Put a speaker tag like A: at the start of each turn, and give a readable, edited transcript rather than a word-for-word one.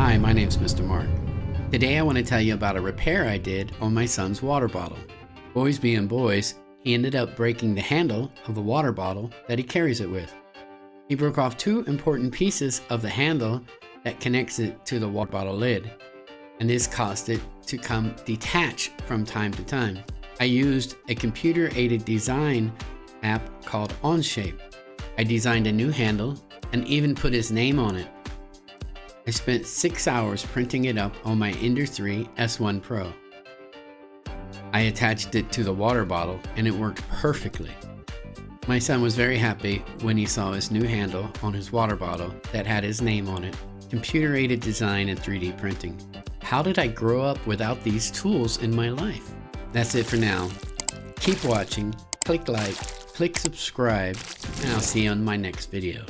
A: Hi, my name's Mr. Mark. Today I want to tell you about a repair I did on my son's water bottle. Boys being boys, he ended up breaking the handle of the water bottle that he carries it with. He broke off two important pieces of the handle that connects it to the water bottle lid, and this caused it to come detached from time to time. I used a computer-aided design app called OnShape. I designed a new handle and even put his name on it. I spent 6 hours printing it up on my Ender 3 S1 Pro. I attached it to the water bottle and it worked perfectly. My son was very happy when he saw his new handle on his water bottle that had his name on it. Computer-aided design and 3D printing. How did I grow up without these tools in my life? That's it for now. Keep watching, click like, click subscribe, and I'll see you on my next video.